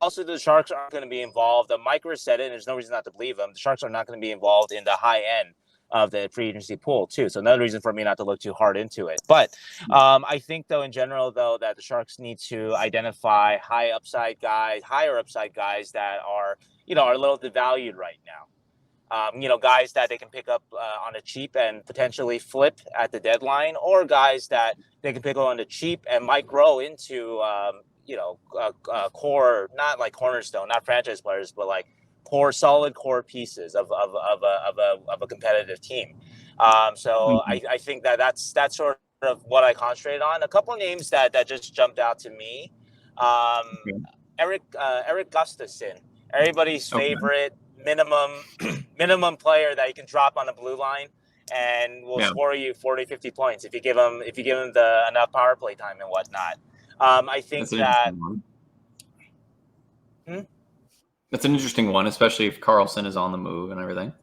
S3: Also, the Sharks aren't going to be involved. Mike Ricci said it, and there's no reason not to believe him. The Sharks are not going to be involved in the high end of the free agency pool too. So another reason for me not to look too hard into it. But I think, though, in general, though, that the Sharks need to identify higher upside guys that are, are a little devalued right now. Guys that they can pick up on a cheap and potentially flip at the deadline, or guys that they can pick up on the cheap and might grow into, core, not like cornerstone, not franchise players, but like solid core pieces of a competitive team. I think that's sort of what I concentrated on. A couple of names that just jumped out to me. Erik Gustafsson, everybody's favorite minimum player that you can drop on the blue line and will score you 40, 50 points if you give him the enough power play time and whatnot. I think that
S1: that's an interesting one, especially if Karlsson is on the move and everything.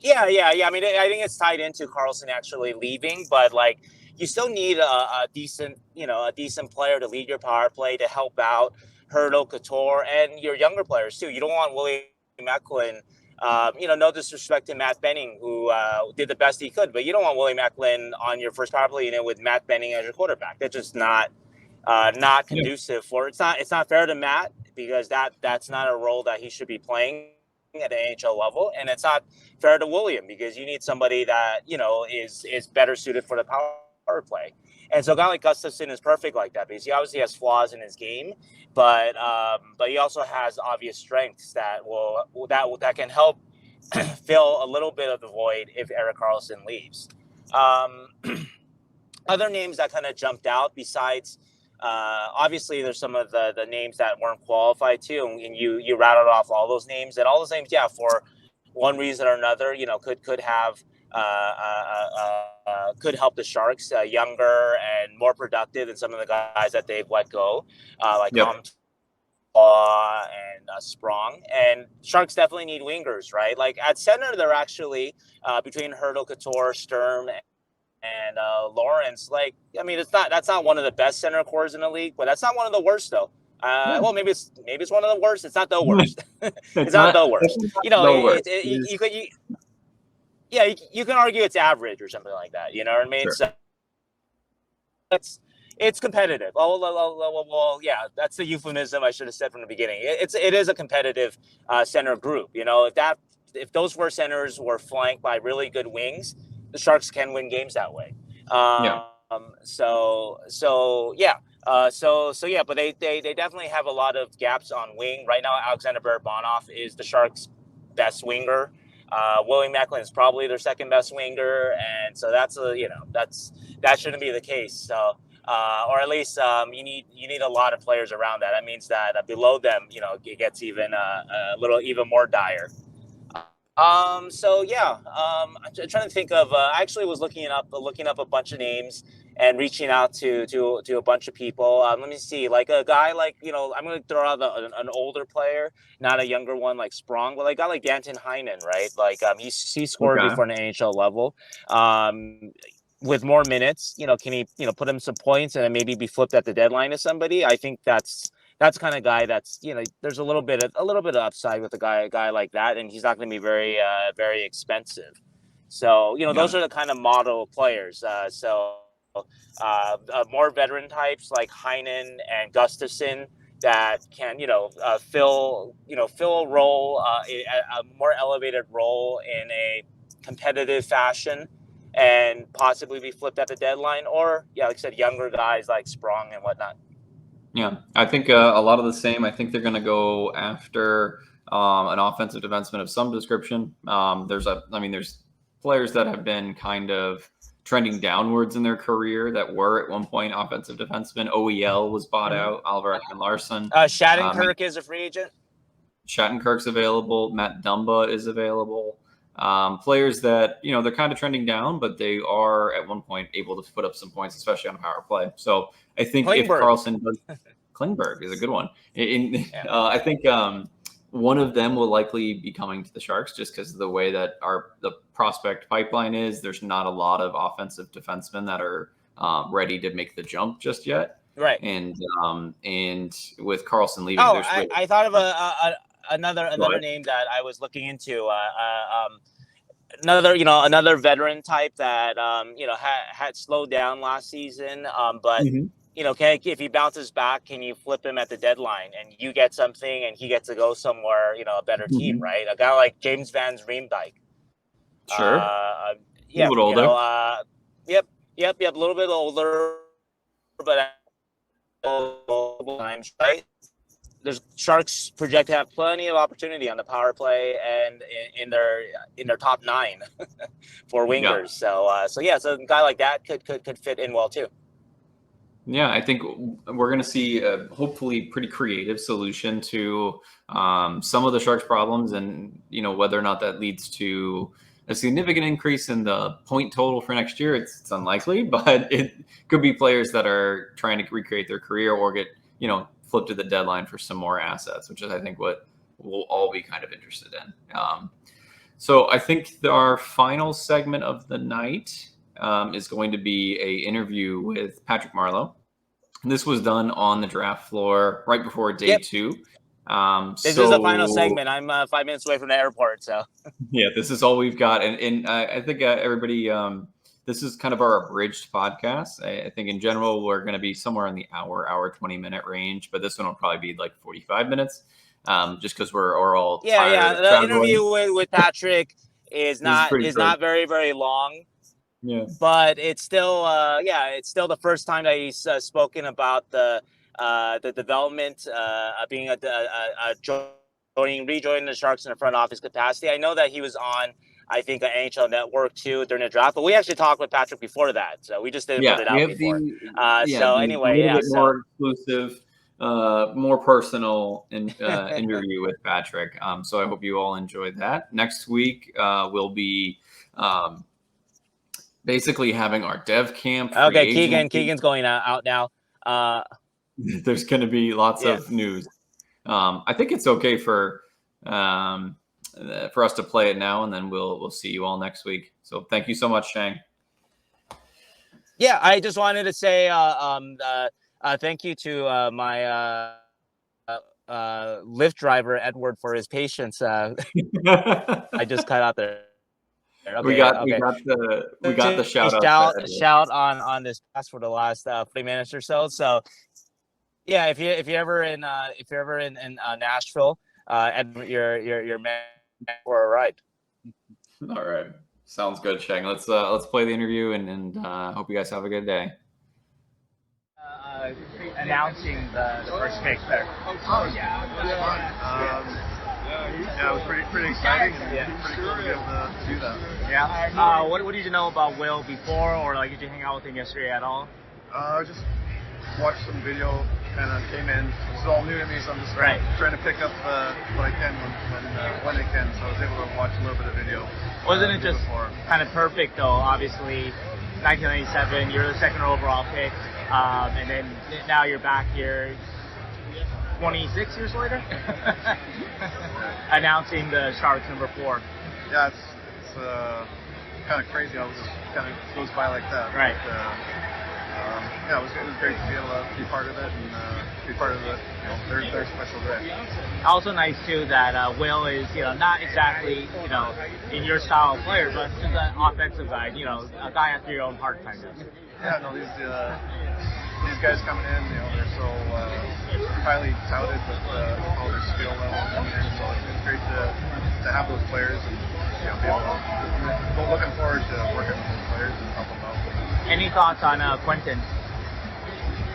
S3: Yeah. I mean, I think it's tied into Karlsson actually leaving, but like you still need a decent player to lead your power play, to help out Hertl, Couture, and your younger players too. You don't want William Eklund. No disrespect to Matt Benning, who did the best he could, but you don't want William Eklund on your first power play unit with Matt Benning as your quarterback. That's just not conducive for. It's not fair to Matt, because that's not a role that he should be playing at the NHL level, and it's not fair to William, because you need somebody that is better suited for the power play. And so a guy like Gustafsson is perfect like that, because he obviously has flaws in his game, but he also has obvious strengths that can help fill a little bit of the void if Erik Karlsson leaves. Other names that kind of jumped out besides, obviously there's some of the names that weren't qualified too, and you rattled off all those names, and all those names, for one reason or another, could have could help the Sharks younger and more productive than some of the guys that they've let go, like Comtois and Sprong. And Sharks definitely need wingers, right? Like at center, they're actually between Hertl, Couture, Sturm, and Lawrence. Like, I mean, that's not one of the best center cores in the league, but that's not one of the worst though. Well, maybe it's one of the worst. It's not the worst. It's not the worst. You can argue it's average or something like that. You know what I mean? Sure. So it's competitive. Well, yeah, that's the euphemism I should have said from the beginning. It is a competitive center group. If those four centers were flanked by really good wings, the Sharks can win games that way. But they definitely have a lot of gaps on wing right now. Alexander Barabanov is the Sharks' best winger. William Eklund is probably their second best winger, and so that shouldn't be the case. So, or at least you need a lot of players around that. That means that below them, it gets even even more dire. I'm trying to think of. I actually was looking up a bunch of names and reaching out to a bunch of people. Let me see, like a guy like, I'm going to throw out an older player, not a younger one like Sprong, but like a guy like Danton Heinen, right? Like he scored before an NHL level. With more minutes, can he, put him some points and then maybe be flipped at the deadline to somebody? I think that's the kind of guy that's, there's a little bit of upside with a guy like that, and he's not going to be very very expensive. So those are the kind of model players. More veteran types like Heinen and Gustafsson that can fill a role, a more elevated role in a competitive fashion, and possibly be flipped at the deadline, or like I said, younger guys like Sprong and whatnot.
S1: Yeah, I think a lot of the same. I think they're going to go after an offensive defenseman of some description. There's players that have been kind of trending downwards in their career that were at one point offensive defensemen. OEL was bought out. Oliver Ekman-Larsson.
S3: Shattenkirk is a free agent.
S1: Shattenkirk's available. Matt Dumba is available. Players that, they're kind of trending down, but they are at one point able to put up some points, especially on power play. So I think if Karlsson does, Klingberg is a good one. I think one of them will likely be coming to the Sharks just because of the way that the prospect pipeline is. There's not a lot of offensive defensemen that are ready to make the jump just yet.
S3: Right.
S1: And with Karlsson leaving,
S3: I thought of another name that I was looking into. Another veteran type that had slowed down last season, but if he bounces back, can you flip him at the deadline and you get something and he gets to go somewhere, a better team, right? A guy like James Van Riemdijk.
S1: Sure.
S3: A
S1: little bit older.
S3: Yep, a little bit older, but times, right? The Sharks project to have plenty of opportunity on the power play and in their top 9 for wingers. So a guy like that could fit in well too.
S1: Yeah, I think we're going to see a hopefully pretty creative solution to some of the Sharks' problems, and whether or not that leads to a significant increase in the point total for next year, it's unlikely, but it could be players that are trying to recreate their career or get flipped to the deadline for some more assets, which is I think what we'll all be kind of interested in. So I think our final segment of the night is going to be a interview with Patrick Marleau. This was done on the draft floor right before day 2.
S3: This is the final segment. I'm 5 minutes away from the airport, so
S1: yeah, this is all we've got, and I think everybody. This is kind of our abridged podcast. I think in general we're going to be somewhere in the hour 20-minute range, but this one will probably be like 45 minutes, just because we're all tired.
S3: Yeah. The interview with Patrick is not very, very long.
S1: Yeah,
S3: but it's still the first time that he's spoken about the development, being rejoining the Sharks in the front office capacity. I know that he was on, I think, an NHL Network too during the draft, but we actually talked with Patrick before that, so we just didn't put it out before. More
S1: exclusive, more personal interview with Patrick. So I hope you all enjoyed that. Next week we'll be basically having our dev camp.
S3: Okay, Keegan's going out now.
S1: There's going to be lots of news. I think it's okay for us to play it now, and then we'll see you all next week. So thank you so much, Sheng.
S3: Yeah, I just wanted to say thank you to my Lyft driver Edward for his patience. I just cut out there. Okay,
S1: we got the
S3: shout on this pass for the last 40 minutes or so. So yeah, if you're ever in Nashville, and you're man for a ride.
S1: All right, sounds good, Sheng. Let's play the interview and hope you guys have a good day.
S3: Announcing the first pick there.
S4: Oh yeah, that's fun. Yeah, it was pretty exciting and pretty cool to be able to do that.
S3: Yeah. What did you know about Will before, or did you hang out with him yesterday at all?
S4: Just watched some video, kind of came in. This is all new to me, so I'm just trying to pick up what I can when I can. So I was able to watch a little bit of video.
S3: Wasn't it just kind of perfect though? Obviously, 1997, you're the second overall pick, and then now you're back here. 26 years later, announcing the Sharks number 4.
S4: Yeah, it's kind of crazy how it just kind of goes by like that.
S3: Right.
S4: But, it was great to be able to be part of it and be part of their special day.
S3: Also nice too that Will is not exactly in your style of player, but just an offensive guy. A guy after your own heart kind of.
S4: Yeah, no, these guys coming in, they're so highly touted with all their skill levels coming in. So it's great to have those players and be able to. Looking forward to working with those players and help them out.
S3: Any thoughts on Quentin?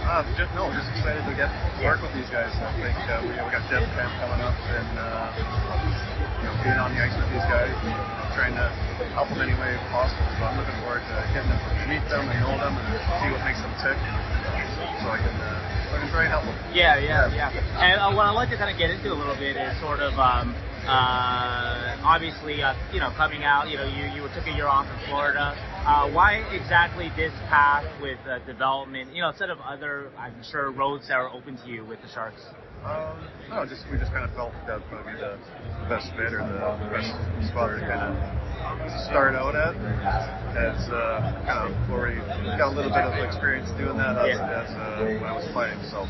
S4: Just excited to get work with these guys. I think we got Dev Camp coming up, and being on the ice with these guys, and trying to help them any way possible. So I'm looking forward to getting to meet them and know them and see what makes them tick, so I can try and help them.
S3: Yeah. And what I'd like to kind of get into a little bit is sort of obviously coming out. You took a year off in Florida. Why exactly this path with development? Instead of other, I'm sure, roads that are open to you with the Sharks.
S4: We just kind of felt that would be the best fit or the best spot to kind of start out at. As kind of already got a little bit of experience doing that as when I was playing. So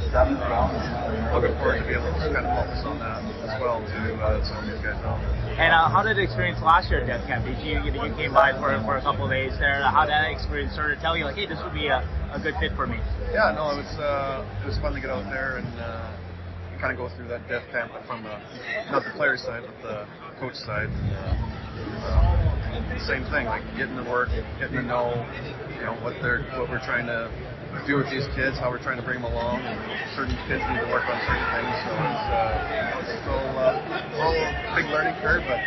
S4: looking forward to be able to kind of focus on that as well to some of these guys out.
S3: And how did the experience last year at Death Camp? Did you came by for a couple of days there? How did that experience sort of tell you, like, hey, this would be a good fit for me?
S4: Yeah, no, it was fun to get out there and kind of go through that Death Camp from not the player side, but the coach side. Same thing, like getting to work, getting to know, what we're trying to do with these kids, how we're trying to bring them along, and certain kids need to work on certain things. So it's still a big learning curve, but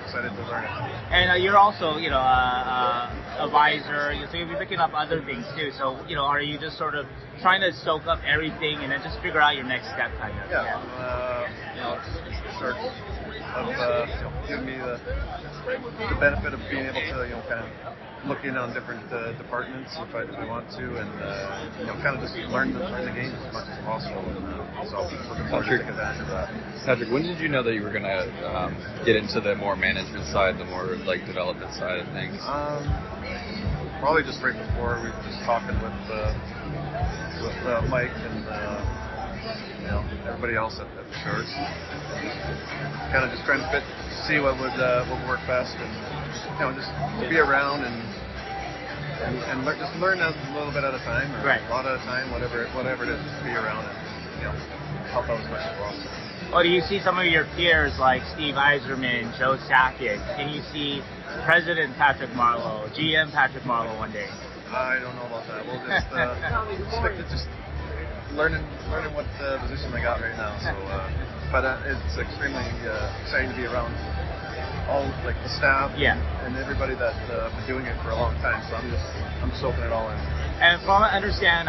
S4: excited to learn it.
S3: And you're also, a advisor, so you'll be picking up other things too. So, are you just sort of trying to soak up everything and then just figure out your next step, kind of?
S4: Yeah. It starts of giving me the benefit of being able to, kind of look in on different departments if I want to, and kind of just learn the game as much as possible. And, so looking forward to taking advantage of that.
S1: Patrick, when did you know that you were going to get into the more management side, the more like development side of things?
S4: Probably just right before we were just talking with Mike and everybody else at the Sharks. Kind of just trying to see what would work best, and just to be around and just learn a little bit at a time, or a lot at a time, whatever it is, just be around and help out as much as possible.
S3: Well, do you see some of your peers like Steve Yzerman, Joe Sakic? Can you see President Patrick Marleau, GM Patrick Marleau one day?
S4: I don't know about that. We'll just stick to just learning what position I got right now. So, but it's extremely exciting to be around all the staff and everybody that's been doing it for a long time. So I'm soaking it all in.
S3: And from what I understand,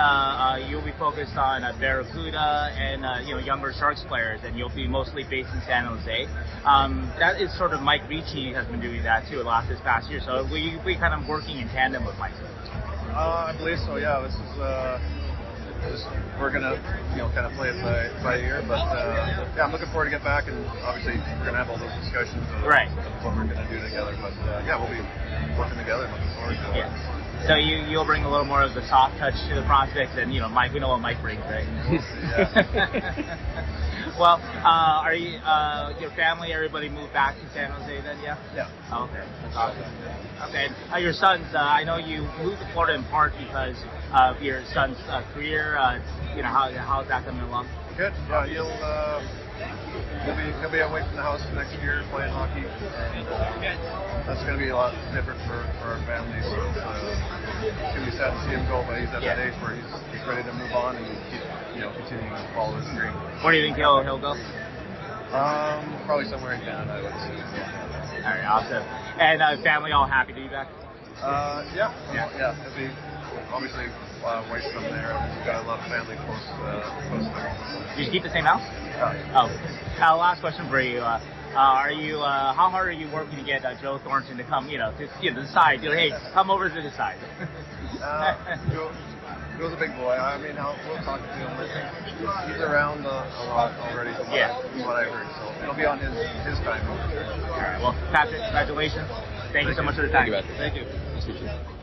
S3: you'll be focused on Barracuda and younger Sharks players, and you'll be mostly based in San Jose. That is sort of Mike Ricci has been doing that too a lot this past year. So will you be kind of working in tandem with Mike?
S4: I believe so. Yeah, this is. We're gonna, kind of play it by ear, but I'm looking forward to get back, and obviously we're gonna have all those discussions of what we're gonna do together. But we'll be working together. Looking forward to it.
S3: Yeah. So you'll bring a little more of the soft touch to the prospects, and Mike. We know what Mike brings, right? Well, are you your family? Everybody moved back to San Jose then? Yeah.
S4: Yeah.
S3: Oh, okay, that's awesome. Okay, your sons. I know you moved to Florida in part because of your son's career. How's that coming along?
S4: Good. Yeah, he'll be away from the house next year playing hockey, and that's going to be a lot different for our family. So it's going to be sad to see him go, but he's at that age where he's ready to move on and keep continuing to follow his dream.
S3: Where do you think he'll go?
S4: Probably somewhere in Canada, I would say.
S3: All right, awesome. And family all happy to be back?
S4: Yeah. It'll be obviously wife's from there. We've got a lot of family close there.
S3: Did you keep the same house?
S4: Yeah.
S3: Oh. Last question for you. Are you? How hard are you working to get Joe Thornton to come? To the side. Hey, come over to the side.
S4: Joe's a big boy. I mean, we'll talk to him. He's around a lot already. From what I heard. So it'll be on his time.
S3: All right. Well, Patrick, congratulations. Thank you so much for the time.
S1: Thank you. Nice to meet you.